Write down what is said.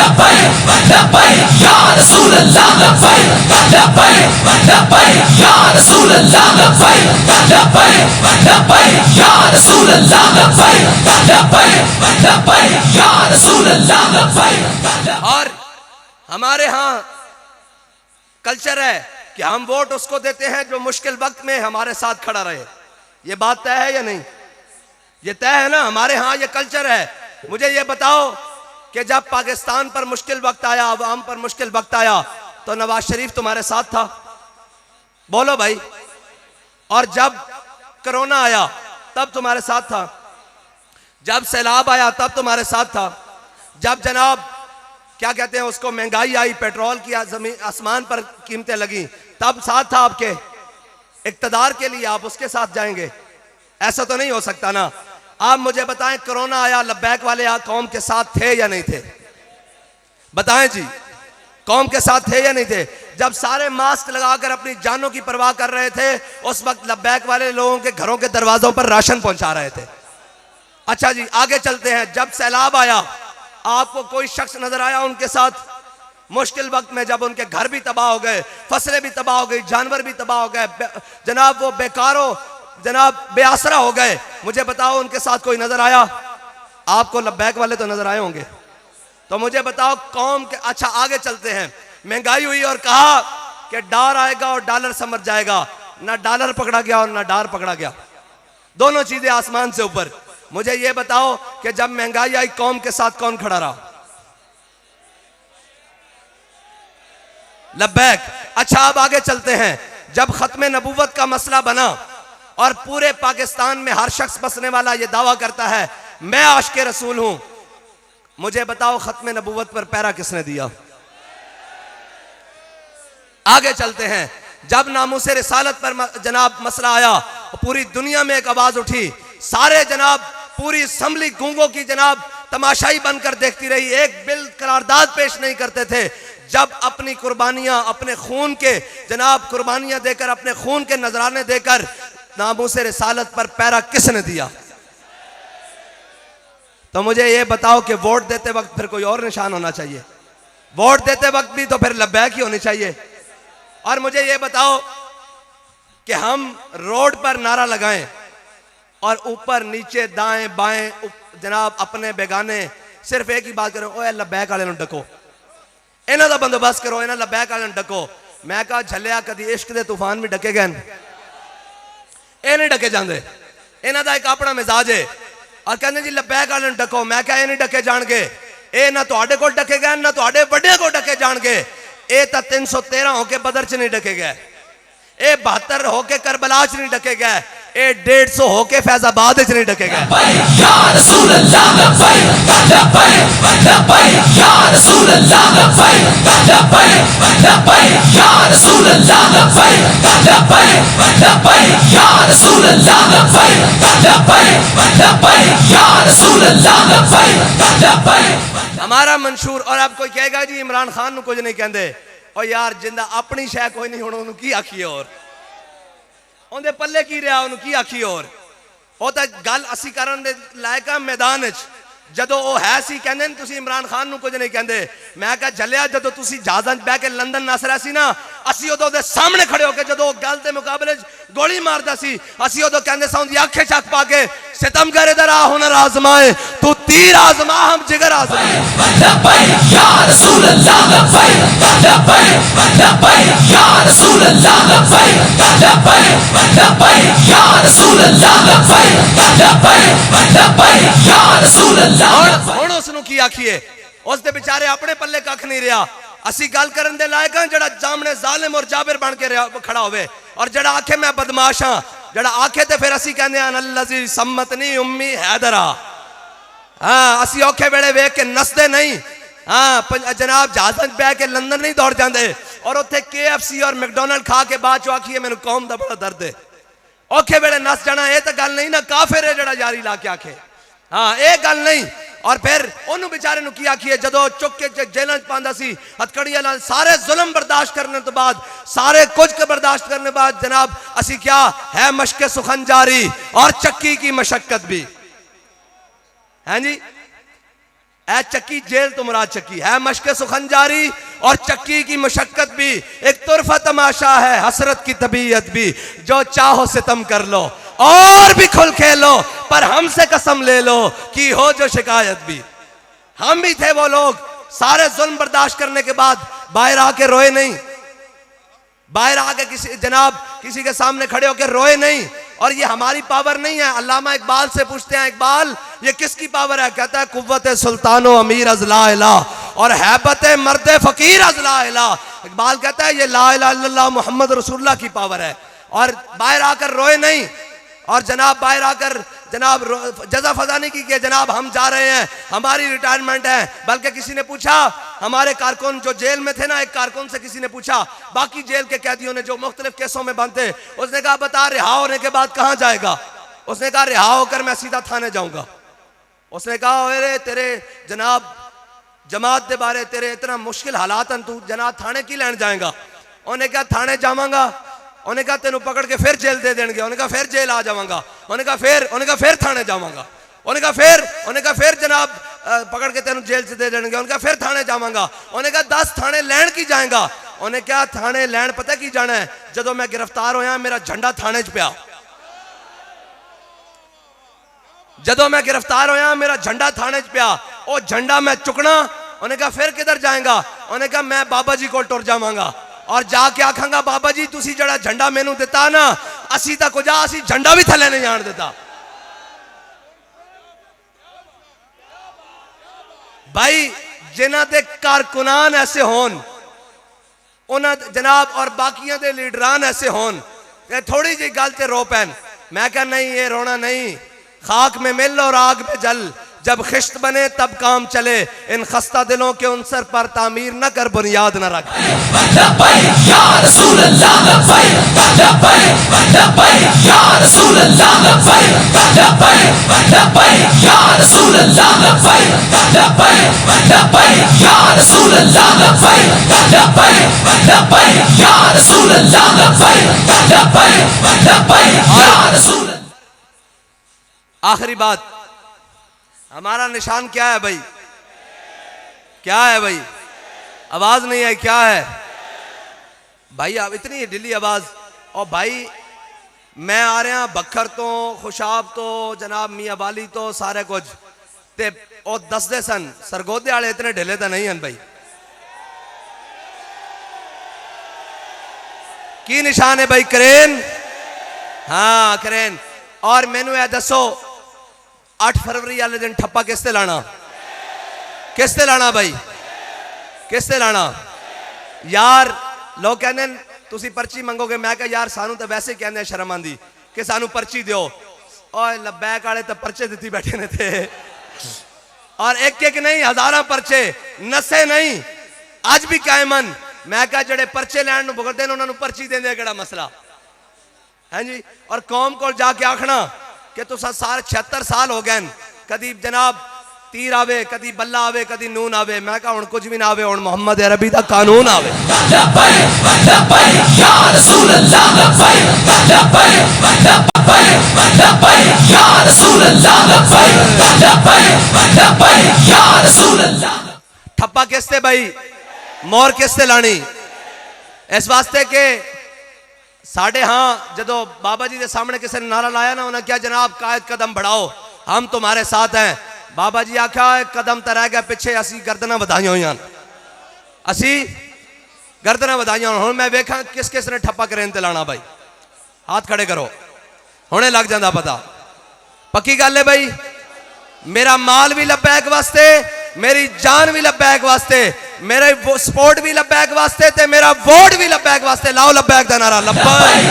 लब्बैक लब्बैक या रसूल अल्लाह, लब्बैक लब्बैक लब्बैक या रसूल अल्लाह, लब्बैक लब्बैक लब्बैक या रसूल अल्लाह, लब्बैक लब्बैक लब्बैक या रसूल अल्लाह, लब्बैक। और हमारे यहाँ कल्चर है कि हम वोट उसको देते हैं जो मुश्किल वक्त में हमारे साथ खड़ा रहे। ये बात तय है या नहीं? ये तय है ना, हमारे यहाँ ये कल्चर है। मुझे ये बताओ कि जब पाकिस्तान पर मुश्किल वक्त आया, अवाम पर मुश्किल वक्त आया, तो नवाज शरीफ तुम्हारे साथ था? बोलो भाई। और जब कोरोना आया तब तुम्हारे साथ था? जब सैलाब आया तब तुम्हारे साथ था? जब जनाब क्या कहते हैं उसको, महंगाई आई, पेट्रोल की जमीन आसमान पर कीमतें लगी, तब साथ था आपके? इक्तदार के लिए आप उसके साथ जाएंगे? ऐसा तो नहीं हो सकता ना। आप मुझे बताएं, कोरोना आया, लब्बैक वाले कौम के साथ थे या नहीं थे? बताएं जी, कौम के साथ थे या नहीं थे? जब सारे मास्क लगाकर अपनी जानों की परवाह कर रहे थे, उस वक्त लब्बैक वाले लोगों के घरों के दरवाजों पर राशन पहुंचा रहे थे। अच्छा जी, आगे चलते हैं। जब सैलाब आया, आपको कोई शख्स नजर आया उनके साथ? मुश्किल वक्त में जब उनके घर भी तबाह हो गए, फसलें भी तबाह हो गई, जानवर भी तबाह हो गए, जनाब वो बेकारों जनाब बेआसरा हो गए, मुझे बताओ उनके साथ कोई नजर आया? आपको लब्बैक वाले तो नजर आए होंगे। तो मुझे बताओ कौम के। अच्छा, आगे चलते हैं। महंगाई हुई और कहा कि डार आएगा और डॉलर समझ जाएगा। ना डॉलर पकड़ा गया और ना डार पकड़ा गया, दोनों चीजें आसमान से ऊपर। मुझे यह बताओ कि जब महंगाई आई, कौम के साथ कौन खड़ा रहा? लब्बैक। अच्छा, अब आगे चलते हैं। जब खत्म नबूवत का मसला बना और पूरे पाकिस्तान में हर शख्स बसने वाला यह दावा करता है मैं आशिक़े रसूल हूं, मुझे बताओ खत्म नबूवत पर पैरा किसने दिया? आगे चलते हैं। जब नामूसे रिसालत पर जनाब मसला आया, पूरी दुनिया में एक आवाज उठी, सारे जनाब पूरी असम्बली गूंगों की जनाब तमाशाई बनकर देखती रही, एक बिल करारदाद पेश नहीं करते थे। जब अपनी कुर्बानियां, अपने खून के जनाब कुर्बानियां देकर, अपने खून के नजराने देकर नामूसे रिसालत पर पैरा किसने दिया? तो मुझे ये बताओ कि वोट देते वक्त फिर कोई और निशान होना चाहिए? वोट देते वक्त भी तो फिर लब्बैक ही होनी चाहिए। और मुझे ये बताओ कि हम रोड पर नारा लगाएं और ऊपर नीचे दाएं बाएं जनाब अपने बेगाने सिर्फ एक ही बात करो, ओए लब्बैक वाले नु डको, इन्हां दा बंदोबस्त करो, इन्हां लब्बैक वाले नु डको। मैं कहा झलिया कदी इश्क दे तूफान भी डके गए, ये नहीं डके जाते। इन्हां दा एक अपना मिजाज है। और कहते जी लब्बैक वाले नु डको, मैं कहा ये नहीं डके जाणगे, ये ना तुहाडे कोल डके गए ना तुहाडे वड्डे कोल डके जाणगे। ये तो 313 होके बदर च नहीं डके गए, ये 72 होके करबला च नहीं डके गए, ये 150 होके फैजाबाद च नहीं डके गए। या रसूल अल्लाह, लब्बैक लब्बैक लब्बैक या रसूल अल्लाह, लब्बैक लब्बैक लब्बैक या रसूल अल्लाह, लब्बैक लब्बैक लब्बैक या रसूल अल्लाह, लब्बैक लब्बैक लब्बैक या रसूल अल्लाह, लब्बैक लब्बैक। हमारा मंशूर। और अब कोई कहेगा जी इमरान खान कुछ नहीं कहते, और यार जिंदा अपनी शह कोई नहीं, हुण उन्होंने की आखिए और उनके पल्ले की रहा, उन्होंने की आखिए और वो तो गल असी करन दे लायक मैदान जदों वो है सी कहंदे ने तुसी इमरान खान नूं कुछ नहीं कहंदे। मैं कहा झलिया जदों तुसी जहाज़ां बह के लंदन नस रहा सी ना, असी उदों दे सामने खड़े होकर जदों गल दे मुकाबले गोली मारदा सी, असी उदों कहंदे सा उनदी अखे चक पा के सितमगर इधर आ हुनर आजमाए, तू तीर आजमा हम जिगर आजमाए। लब्बैक या रसूल अल्लाह, लब्बैक लब्बैक लब्बैक या रसूल अल्लाह, लब्बैक लब्बैक लब्बैक या रसूल अल्लाह, लब्बैक लब्बैक लब्बैक या रसूल अल्लाह। हुण उसनूं की आखिए, उस दे बेचारे अपने पल्ले कख नहीं रहा। असी गल करन दे लायक हां जड़ा जामने जालिम और जाबिर बन के खड़ा होवे, और जड़ा आखे मैं बदमाश हां, जड़ा आखे ते फिर असी कहंदे हां अल्लाजी सम्मतनी उम्मी हैदरा। हाँ, असी औखे वेले वेख के नसदे नहीं। हाँ जनाब जहाज़ बह के लंदन नहीं दौड़ जाते और उत्थे KFC और मैकडोनल्ड खा के बाद चो आखिए मैनू कौम का बड़ा दर्द है। औखे वेले नस जाना ये तो गल नहीं ना, काफिर है जड़ा यारी ला के आखे। हाँ ये गल नहीं। और फिर उन्होंने बेचारे नू की आखिए जदों चुक के जेलों च पांदा सी हथकड़ियां नाल, सारे जुल्म बर्दाश्त करने तो बाद, सारे कुछ के बर्दाश्त करने बाद जनाब असी क्या है मशक़े सुखन जारी और चक्की की मशक्कत भी है जी। ऐ चक्की जेल तो मुराद चक्की है, मशक सुखन जारी और चक्की की मशक्कत भी एक तुरफा तमाशा है, हसरत की तबीयत भी, जो चाहो सितम कर लो और भी खुल खेलो, पर हमसे कसम ले लो कि हो जो शिकायत भी। हम भी थे वो लोग, सारे जुल्म बर्दाश्त करने के बाद बाहर आके रोए नहीं, बाहर आके किसी के सामने खड़े होकर रोए नहीं। और ये हमारी पावर नहीं है। अल्लामा इकबाल से पूछते हैं, इकबाल ये किसकी पावर है? कहता है कुव्वत सुल्तानो अमीर अज ला इला और हैबत मर्द फकीर अज ला इला। इकबाल कहता है ये ला इला इल्लल्लाह मोहम्मद रसूलुल्लाह की पावर है। और बाहर आकर रोए नहीं, और जनाब बाहर आकर जनाब जजा फजा नहीं की कि जनाब हम जा रहे हैं, हमारी रिटायरमेंट है। बल्कि किसी ने पूछा, हमारे कारकुन जो जेल में थे ना, एक कारकुन से किसी ने पूछा, बाकी जेल के कैदियों ने जो मुख्तलिफ केसों में बंद थे, उसने कहा बता रिहा होने के बाद कहाँ जाएगा? उसने कहा रिहा होकर मैं सीधा थाने जाऊंगा। उसने कहा अरे तेरे जनाब जमात के बारे तेरे इतना मुश्किल हालात हैं, तू जनाब थाने की लैन जाएगा? उन्हें कहा थाने जावांगा। उन्हें कहा तेन पकड़ के फिर जेल दे देंगे। उन्हें कहा फिर जेल आ जावांगा। उन्हें कहा फिर थाने जावांगा। उन्हें कहा फिर जनाब पकड़ के तेन जेल से दे देंगे। उन्हें कहा फिर थाने जावांगा। उन्हें कहा 10 थाने लैन की जाएगा। उन्हें क्या थाने लैन पता की जाना है? जदों मैं गिरफ्तार होया मेरा झंडा थाने च पिया, जदों मैं गिरफ्तार होया मेरा झंडा थाने च पिया, वो झंडा मैं चुकना। उन्हें कहा फिर किधर जाएगा? उन्हें कहा मैं बाबा जी को टुर जावांगा और जाके आखांगा बाबा जी तुसी जड़ा झंडा मैनू दिता ना, असी तक जा असी झंडा भी थले नहीं आन देता। भाई जिन्हां दे कारकुनान ऐसे होन, उन्हां जनाब और बाकियां दे लीडरान ऐसे होन, थोड़ी जी गल ते रो पैन। मैं कहा नहीं ये रोना नहीं, खाक में मिल और आग में जल, जब खिश्त बने तब काम चले, इन खस्ता दिलों के उनसर पर तामीर न कर बुनियाद न रख। आखिरी बात, हमारा निशान क्या है भाई? क्या है भाई? आवाज नहीं है, क्या है भाई? अब इतनी ढीली आवाज। और भाई मैं आ रहा बखर तो, खुशाब तो, जनाब मियाँ वाली तो सारे कुछ ते और दसदे सन सरगोदे वाले इतने ढिले तो नहीं हैं भाई। की निशान है भाई? क्रेन। हाँ क्रेन। और मैनू यह दसो 8 फरवरी वाले दिन ठप्पा किसते लाना? किसते लाना भाई? किसते लाना? यार लोग कहते तुसी पर्ची मंगोगे, मैं कहा यार सानू तो वैसे कहने शर्म आंदी कि सानू पर्ची दियो। और लब्बैक वाले तो पर्चे दिती बैठे ने थे, और एक एक नहीं हजारों पर्चे, नशे नहीं अज भी कायमन। मैं कहा जड़े पर्चे लैन भुगतते हैं उन्होंने पर्ची देने केड़ा मसला है जी? और कौम को जाके आखना कि तुसा सारे 76 साल हो गए, कदी जनाब तीर आवे, कदी बल्ला आवे, कदी नून आवे। मैं कहा हुण कुछ भी ना आवे, हुण मोहम्मद अरबी दा कानून आवे। ठप्पा किसते भाई? मोर किसते लानी? इस वास्ते के साढ़े हाँ जदों बाबा जी के सामने किसी ने नारा लाया ना, उन्हें क्या जनाब कायद कदम बढ़ाओ, हम तुम्हारे साथ हैं। बाबा जी आख्या कदम तो रह गया पिछे, असी गर्दना वधाई हुई, असी गर्दना वधाई। हुण मैं वेखा किस किस ने ठप्पा करें ते लाना भाई? हाथ खड़े करो, हुणे लग जाता पता। पक्की गल है भाई? मेरा माल भी लब्बैक वास्ते, मेरी जान भी लब्बैक वास्ते, मेरे स्पोर्ट भी लब्बैक वास्ते, ते मेरा वोट भी लब्बैक वास्ते। लाओ लब्बैक दा नारा। लब्बैक